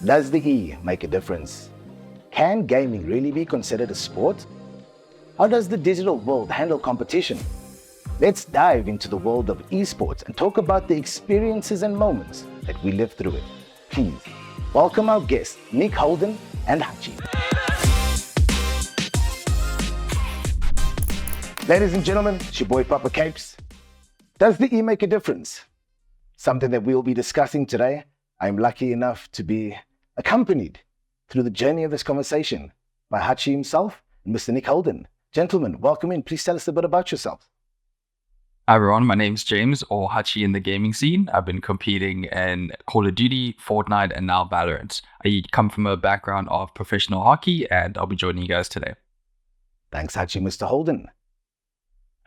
Does the E make a difference? Can gaming really be considered a sport? How does the digital world handle competition? Let's dive into the world of esports and talk about the experiences and moments that we live through it. Please welcome our guests, Nick Holden and Hutchie. Ladies and gentlemen, it's your boy Papa Capes. Does the E make a difference? Something that we'll be discussing today. I'm lucky enough to be accompanied through the journey of this conversation by Hutchie himself and Mr. Nick Holden. Gentlemen, welcome in. Please tell us a bit about yourselves. Hi everyone, my name's James, or Hutchie in the gaming scene. I've been competing in Call of Duty, Fortnite, and now Valorant. I come from a background of professional hockey, and I'll be joining you guys today. Thanks, Hutchie. Mr. Holden.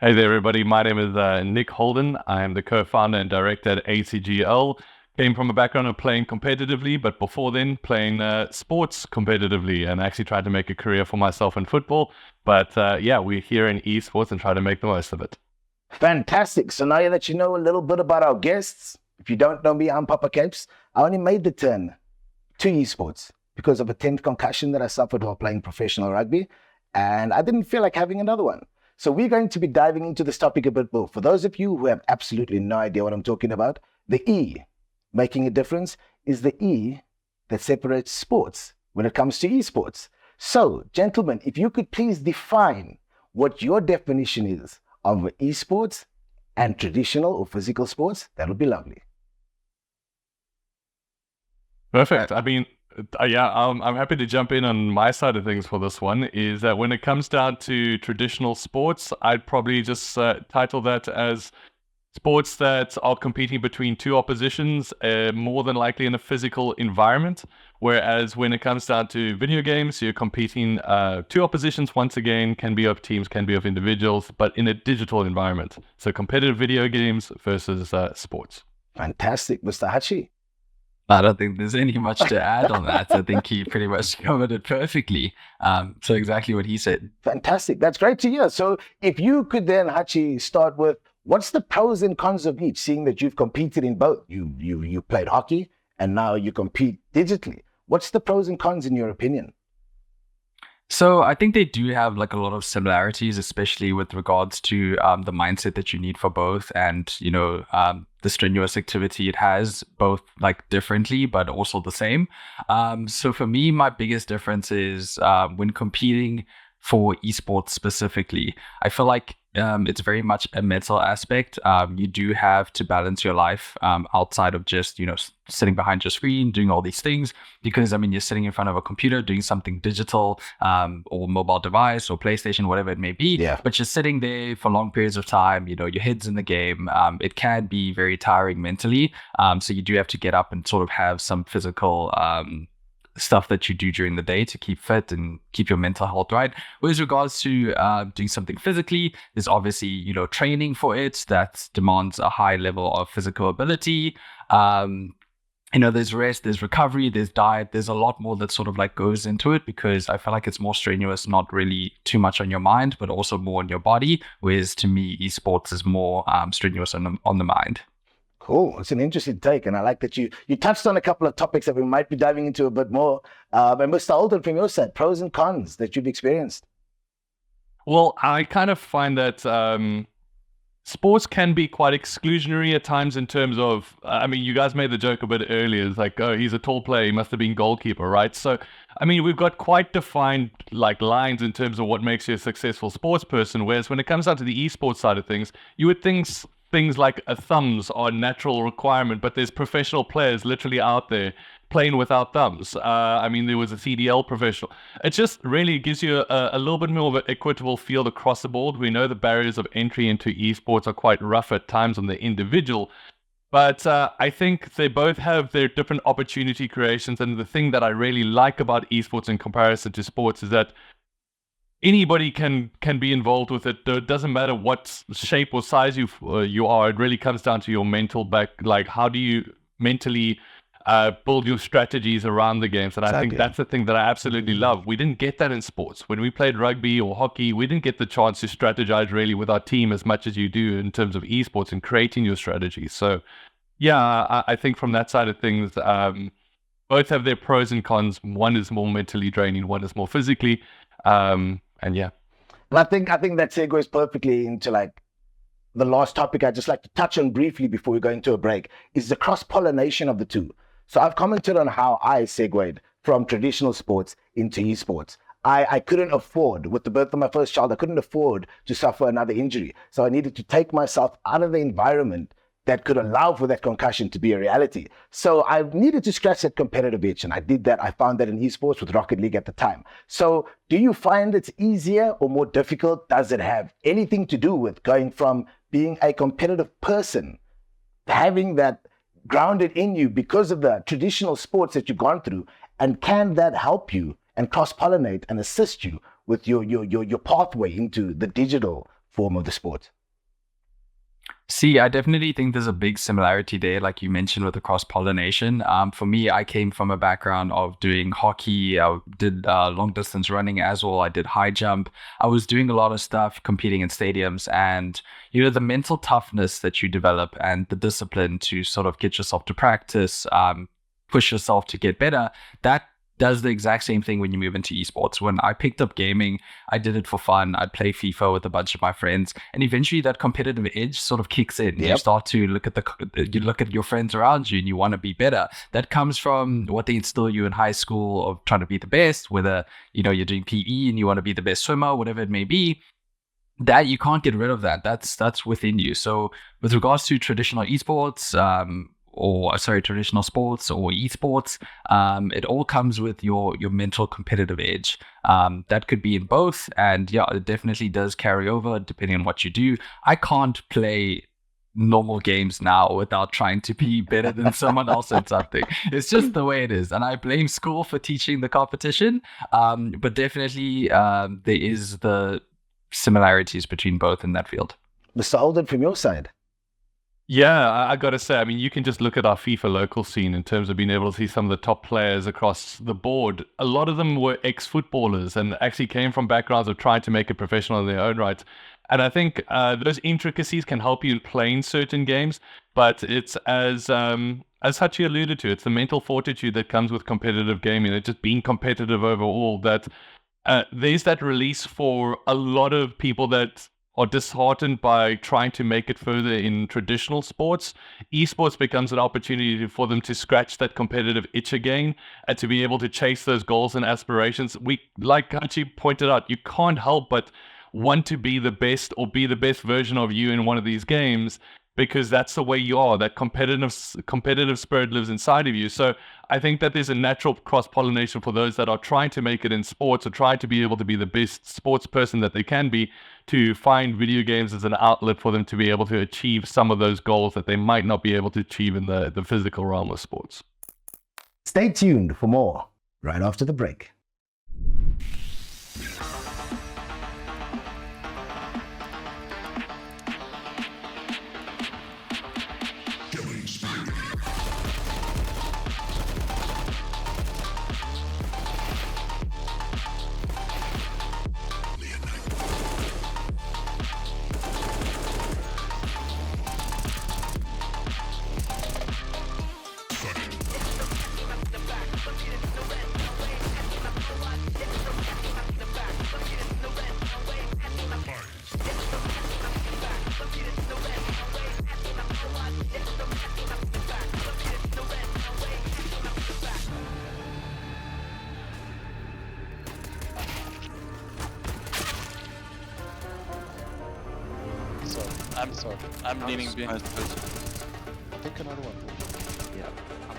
Hey there, everybody. My name is Nick Holden. I am the co-founder and director at ACGL. Came from a background of playing competitively, but before then playing sports competitively, and actually tried to make a career for myself in football. But we're here in esports and try to make the most of it. Fantastic. So now that you know a little bit about our guests, if you don't know me, I'm Papa Capes. I only made the turn to esports because of a 10th concussion that I suffered while playing professional rugby, and I didn't feel like having another one. So we're going to be diving into this topic a bit more. For those of you who have absolutely no idea what I'm talking about, the E making a difference is the E that separates sports when it comes to esports. So, gentlemen, if you could please define what your definition is of esports and traditional or physical sports, that would be lovely. Perfect. I mean, I'm happy to jump in on my side of things for this one. Is that when it comes down to traditional sports, I'd probably just title that as sports that are competing between two oppositions, more than likely in a physical environment. Whereas when it comes down to video games, you're competing two oppositions, once again, can be of teams, can be of individuals, but in a digital environment. So competitive video games versus sports. Fantastic. Mr. Hutchie. I don't think there's any much to add on that. I think he pretty much covered it perfectly. So exactly what he said. Fantastic. That's great to hear. So if you could then, Hutchie, start with what's the pros and cons of each, seeing that you've competed in both? You played hockey and now you compete digitally. What's the pros and cons in your opinion? So I think they do have like a lot of similarities, especially with regards to the mindset that you need for both, and the strenuous activity it has, both like differently but also the same. So for me, my biggest difference is when competing for esports specifically, I feel like it's very much a mental aspect. You do have to balance your life outside of just, sitting behind your screen, doing all these things, because you're sitting in front of a computer doing something digital or mobile device or PlayStation, whatever it may be. Yeah. But you're sitting there for long periods of time, your head's in the game. It can be very tiring mentally. So you do have to get up and sort of have some physical stuff that you do during the day to keep fit and keep your mental health right. With regards to doing something physically, there's obviously, training for it that demands a high level of physical ability. There's rest, there's recovery, there's diet, there's a lot more that sort of like goes into it, because I feel like it's more strenuous, not really too much on your mind, but also more on your body. Whereas to me, esports is more strenuous on the mind. Cool. It's an interesting take, and I like that you touched on a couple of topics that we might be diving into a bit more. And Mr. Holden, from your side, pros and cons that you've experienced. Well, I kind of find that sports can be quite exclusionary at times in terms of, you guys made the joke a bit earlier. It's like, oh, he's a tall player, he must have been goalkeeper, right? So, we've got quite defined like lines in terms of what makes you a successful sports person. Whereas when it comes down to the esports side of things, you would think things like a thumbs are a natural requirement, but there's professional players literally out there playing without thumbs. There was a CDL professional. It just really gives you a little bit more of an equitable field across the board. We know the barriers of entry into esports are quite rough at times on the individual, but I think they both have their different opportunity creations. And the thing that I really like about esports in comparison to sports is that anybody can be involved with it. It doesn't matter what shape or size you are. It really comes down to your mental back. Like, how do you mentally build your strategies around the games? And exactly. I think that's the thing that I absolutely love. We didn't get that in sports. When we played rugby or hockey, we didn't get the chance to strategize really with our team as much as you do in terms of esports and creating your strategies. So yeah, I think from that side of things, both have their pros and cons. One is more mentally draining, one is more physically. And yeah. And I think that segues perfectly into like the last topic I'd just like to touch on briefly before we go into a break is the cross-pollination of the two. So I've commented on how I segued from traditional sports into esports. I couldn't afford, with the birth of my first child, I couldn't afford to suffer another injury. So I needed to take myself out of the environment that could allow for that concussion to be a reality. So I needed to scratch that competitive itch, and I did that. I found that in esports with Rocket League at the time. So do you find it's easier or more difficult? Does it have anything to do with going from being a competitive person, having that grounded in you because of the traditional sports that you've gone through, and can that help you and cross-pollinate and assist you with your pathway into the digital form of the sport? See, I definitely think there's a big similarity there, like you mentioned with the cross-pollination. For me, I came from a background of doing hockey. I did long distance running as well. I did high jump. I was doing a lot of stuff, competing in stadiums, and the mental toughness that you develop and the discipline to sort of get yourself to practice, push yourself to get better. That does the exact same thing when you move into esports. When I picked up gaming, I did it for fun. I'd play FIFA with a bunch of my friends, and eventually that competitive edge sort of kicks in. Yep. You start to look at your friends around you, and you want to be better. That comes from what they instill you in high school of trying to be the best. Whether you're doing PE and you want to be the best swimmer, whatever it may be. That you can't get rid of that. That's within you. So with regards to traditional esports, traditional sports or esports, it all comes with your mental competitive edge. That could be in both, and yeah, it definitely does carry over depending on what you do. I can't play normal games now without trying to be better than someone else at something. It's just the way it is, and I blame school for teaching the competition. But definitely, there is the similarities between both in that field. Mr. Holden, from your side. Yeah, I got to say, I mean, you can just look at our FIFA local scene in terms of being able to see some of the top players across the board. A lot of them were ex-footballers and actually came from backgrounds of trying to make it professional in their own right. And I think those intricacies can help you in playing certain games, but it's as Hutchie alluded to, it's the mental fortitude that comes with competitive gaming, and just being competitive overall, that there's that release for a lot of people that are disheartened by trying to make it further in traditional sports. Esports becomes an opportunity for them to scratch that competitive itch again and to be able to chase those goals and aspirations. We, like Hutchie pointed out, you can't help but want to be the best or be the best version of you in one of these games, because that's the way you are. That competitive spirit lives inside of you. So I think that there's a natural cross-pollination for those that are trying to make it in sports or try to be able to be the best sports person that they can be, to find video games as an outlet for them to be able to achieve some of those goals that they might not be able to achieve in the physical realm of sports. Stay tuned for more right after the break. I'm sorry. I'm leaving B. Nice. Take another one. Yeah.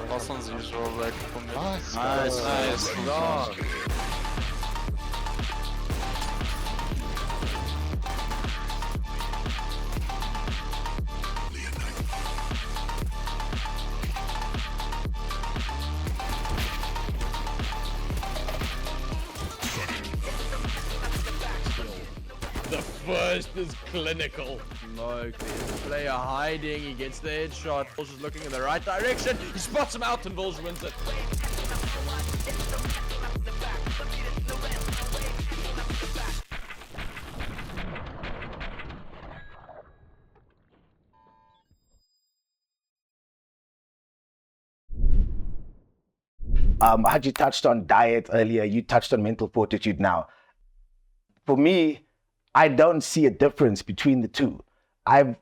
Pass on the usual like for me. Nice. Nice. Dog. The first is clinical. No, player hiding, he gets the headshot. Volge is looking in the right direction. He spots him out and Volge wins it. Hutchie touched on diet earlier. You touched on mental fortitude now. For me, I don't see a difference between the two. I've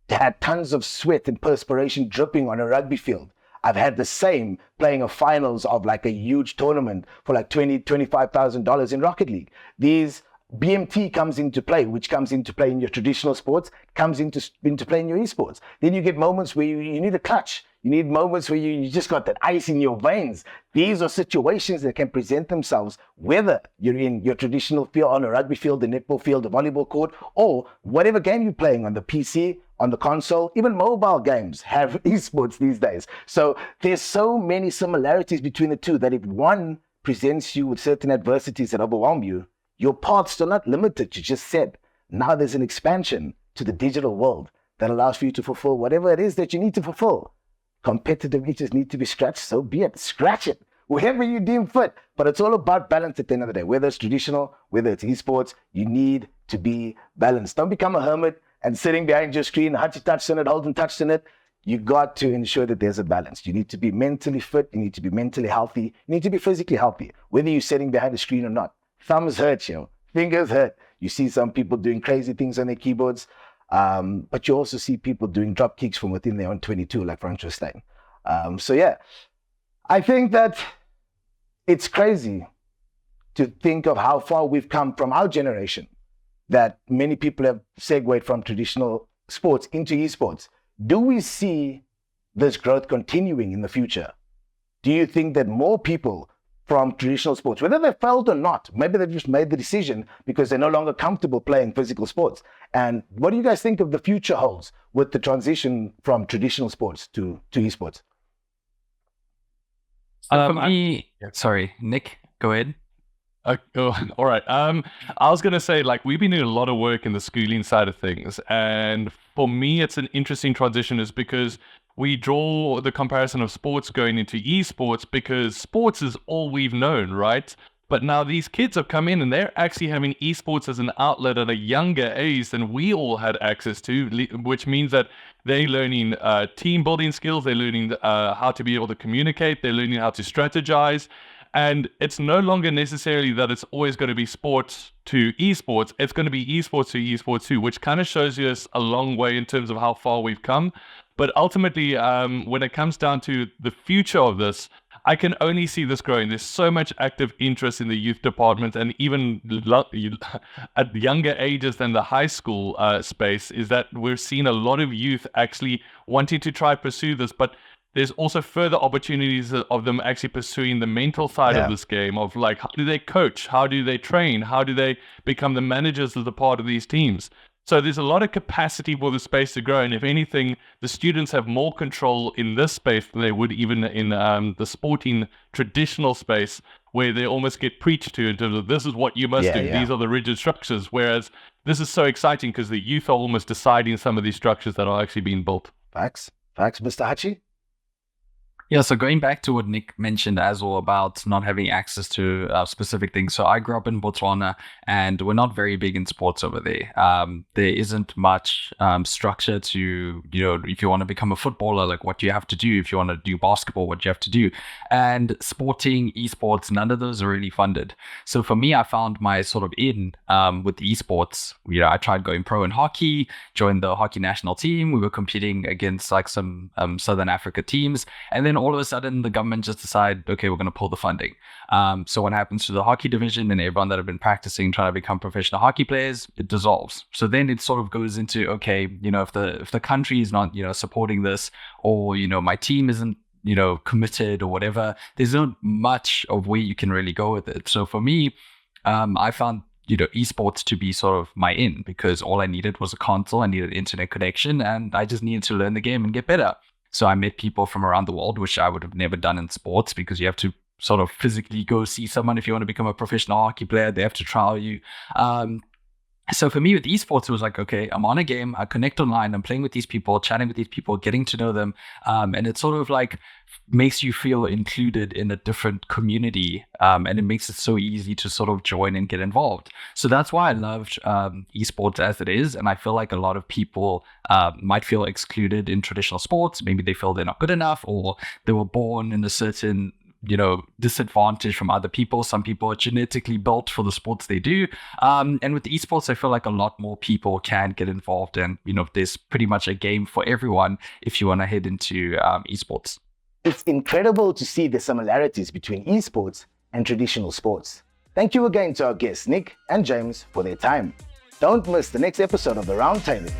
had tons of sweat and perspiration dripping on a rugby field. I've had the same playing a finals of like a huge tournament for like $25,000 in Rocket League. These BMT comes into play, which comes into play in your traditional sports, comes into play in your esports. Then you get moments where you need a clutch. You need moments where you just got that ice in your veins. These are situations that can present themselves whether you're in your traditional field, on a rugby field, the netball field, the volleyball court, or whatever game you're playing on the PC, on the console. Even mobile games have esports these days. So there's so many similarities between the two that if one presents you with certain adversities that overwhelm you, your path's still not limited. You just said, now there's an expansion to the digital world that allows for you to fulfill whatever it is that you need to fulfill. Competitive itches need to be scratched, so be it. Scratch it, wherever you deem fit. But it's all about balance at the end of the day. Whether it's traditional, whether it's esports, you need to be balanced. Don't become a hermit and sitting behind your screen. Hutchie touched on it, Holden touched on it. You got to ensure that there's a balance. You need to be mentally fit. You need to be mentally healthy. You need to be physically healthy, whether you're sitting behind the screen or not. Thumbs hurt, fingers hurt. You see some people doing crazy things on their keyboards. But you also see people doing drop kicks from within their own 22, like Francois Stein. So yeah, I think that it's crazy to think of how far we've come from our generation, that many people have segued from traditional sports into esports. Do we see this growth continuing in the future? Do you think that more people from traditional sports, whether they failed or not, maybe they've just made the decision because they're no longer comfortable playing physical sports? And what do you guys think of the future holds with the transition from traditional sports to esports? For me, sorry, Nick, go ahead. All right. I was gonna say, like, we've been doing a lot of work in the schooling side of things, and for me, it's an interesting transition, is because we draw the comparison of sports going into esports because sports is all we've known, right? But now these kids have come in and they're actually having esports as an outlet at a younger age than we all had access to, which means that they're learning team building skills, they're learning how to be able to communicate, they're learning how to strategize. And it's no longer necessarily that it's always going to be sports to esports. It's going to be esports to esports too, which kind of shows you a long way in terms of how far we've come. But ultimately, when it comes down to the future of this, I can only see this growing. There's so much active interest in the youth department, and even at younger ages than the high school space, is that we're seeing a lot of youth actually wanting to try pursue this. But there's also further opportunities of them actually pursuing the mental side of this game, of like, how do they coach? How do they train? How do they become the managers as a part of these teams? So there's a lot of capacity for the space to grow. And if anything, the students have more control in this space than they would even in the sporting traditional space, where they almost get preached to in terms of, this is what you must do. These are the rigid structures. Whereas this is so exciting because the youth are almost deciding some of these structures that are actually being built. Facts, Mr. Hutchie? Yeah, so going back to what Nick mentioned as well about not having access to specific things. So I grew up in Botswana, and we're not very big in sports over there. There isn't much structure to, if you want to become a footballer, like what you have to do. If you want to do basketball, what you have to do. And sporting, esports, none of those are really funded. So for me, I found my sort of in with esports. I tried going pro in hockey, joined the hockey national team. We were competing against like some Southern Africa teams. And then all of a sudden, the government just decided, okay, we're going to pull the funding. So what happens to the hockey division and everyone that have been practicing, trying to become professional hockey players, it dissolves. So then it sort of goes into, okay, if the country is not, supporting this, or, my team isn't, committed or whatever, there's not much of where you can really go with it. So for me, I found esports to be sort of my in, because all I needed was a console, I needed internet connection, and I just needed to learn the game and get better. So I met people from around the world, which I would have never done in sports, because you have to sort of physically go see someone. If you want to become a professional hockey player, they have to trial you. So for me with esports, it was like, okay, I'm on a game, I connect online, I'm playing with these people, chatting with these people, getting to know them. And it sort of like makes you feel included in a different community. And it makes it so easy to sort of join and get involved. So that's why I loved esports as it is. And I feel like a lot of people might feel excluded in traditional sports. Maybe they feel they're not good enough, or they were born in a certain disadvantaged from other people. Some people are genetically built for the sports they do. And with esports, I feel like a lot more people can get involved, and there's pretty much a game for everyone if you want to head into esports. It's incredible to see the similarities between esports and traditional sports. Thank you again to our guests Nick and James for their time. Don't miss the next episode of The Roundtable.